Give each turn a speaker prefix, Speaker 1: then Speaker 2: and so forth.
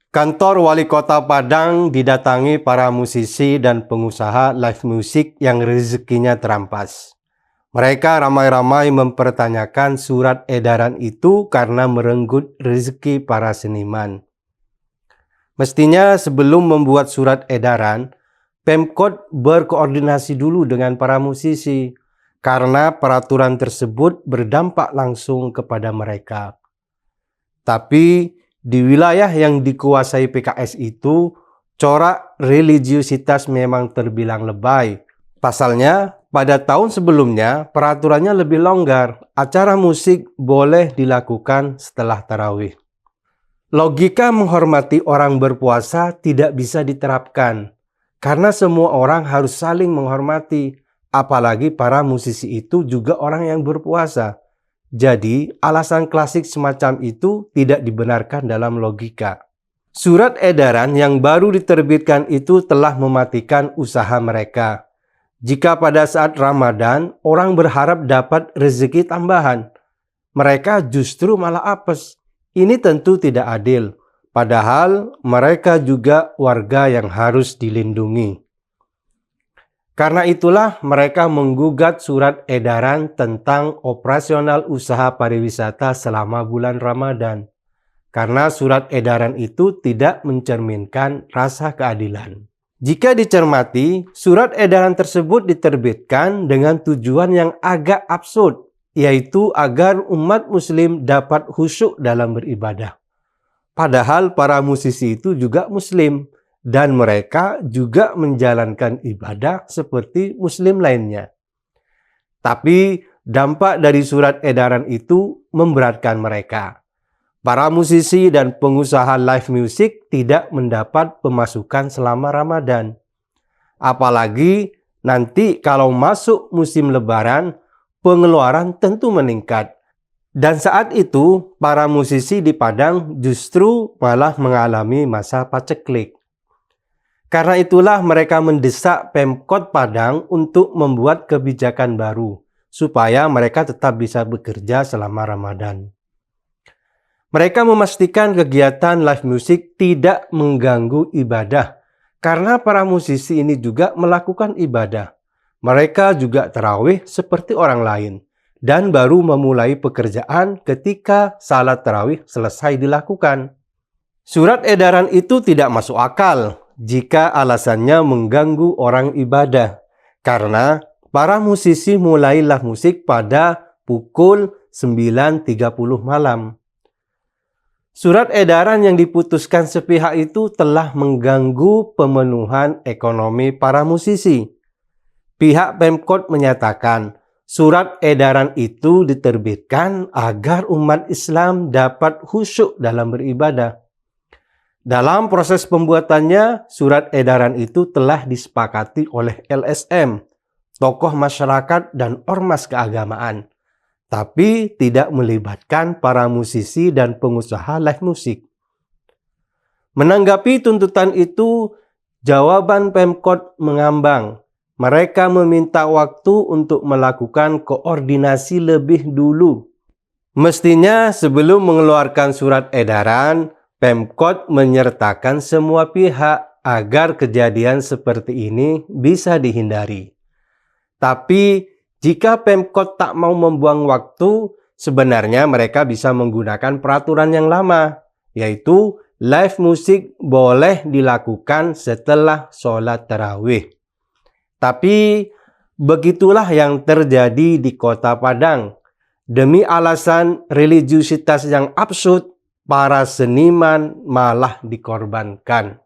Speaker 1: Kantor Wali Kota Padang didatangi para musisi dan pengusaha live music yang rezekinya terampas. Mereka ramai-ramai mempertanyakan surat edaran itu karena merenggut rezeki para seniman. Mestinya sebelum membuat surat edaran, Pemkot berkoordinasi dulu dengan para musisi karena peraturan tersebut berdampak langsung kepada mereka. Tapi di wilayah yang dikuasai PKS itu, corak religiusitas memang terbilang lebay. Pasalnya, pada tahun sebelumnya peraturannya lebih longgar. Acara musik boleh dilakukan setelah tarawih. Logika menghormati orang berpuasa tidak bisa diterapkan, karena semua orang harus saling menghormati, apalagi para musisi itu juga orang yang berpuasa. Jadi, alasan klasik semacam itu tidak dibenarkan dalam logika. Surat edaran yang baru diterbitkan itu telah mematikan usaha mereka. Jika pada saat Ramadan, orang berharap dapat rezeki tambahan, mereka justru malah apes. Ini tentu tidak adil, padahal mereka juga warga yang harus dilindungi. Karena itulah mereka menggugat surat edaran tentang operasional usaha pariwisata selama bulan Ramadan. Karena surat edaran itu tidak mencerminkan rasa keadilan. Jika dicermati, surat edaran tersebut diterbitkan dengan tujuan yang agak absurd, yaitu agar umat muslim dapat khusyuk dalam beribadah. Padahal para musisi itu juga muslim, dan mereka juga menjalankan ibadah seperti muslim lainnya. Tapi dampak dari surat edaran itu memberatkan mereka. Para musisi dan pengusaha live music tidak mendapat pemasukan selama Ramadan. Apalagi nanti kalau masuk musim lebaran, pengeluaran tentu meningkat. Dan saat itu, para musisi di Padang justru malah mengalami masa paceklik. Karena itulah mereka mendesak Pemkot Padang untuk membuat kebijakan baru, supaya mereka tetap bisa bekerja selama Ramadan. Mereka memastikan kegiatan live music tidak mengganggu ibadah, karena para musisi ini juga melakukan ibadah. Mereka juga tarawih seperti orang lain, dan baru memulai pekerjaan ketika salat tarawih selesai dilakukan. Surat edaran itu tidak masuk akal jika alasannya mengganggu orang ibadah, karena para musisi mulai live musik pada pukul 9.30 malam. Surat edaran yang diputuskan sepihak itu telah mengganggu pemenuhan ekonomi para musisi. Pihak Pemkot menyatakan surat edaran itu diterbitkan agar umat Islam dapat khusyuk dalam beribadah. Dalam proses pembuatannya, surat edaran itu telah disepakati oleh LSM, tokoh masyarakat dan ormas keagamaan, tapi tidak melibatkan para musisi dan pengusaha live musik. Menanggapi tuntutan itu, jawaban Pemkot mengambang. Mereka meminta waktu untuk melakukan koordinasi lebih dulu. Mestinya sebelum mengeluarkan surat edaran, Pemkot menyertakan semua pihak agar kejadian seperti ini bisa dihindari. Tapi jika Pemkot tak mau membuang waktu, sebenarnya mereka bisa menggunakan peraturan yang lama, yaitu live musik boleh dilakukan setelah sholat tarawih. Tapi begitulah yang terjadi di Kota Padang. Demi alasan religiusitas yang absurd, para seniman malah dikorbankan.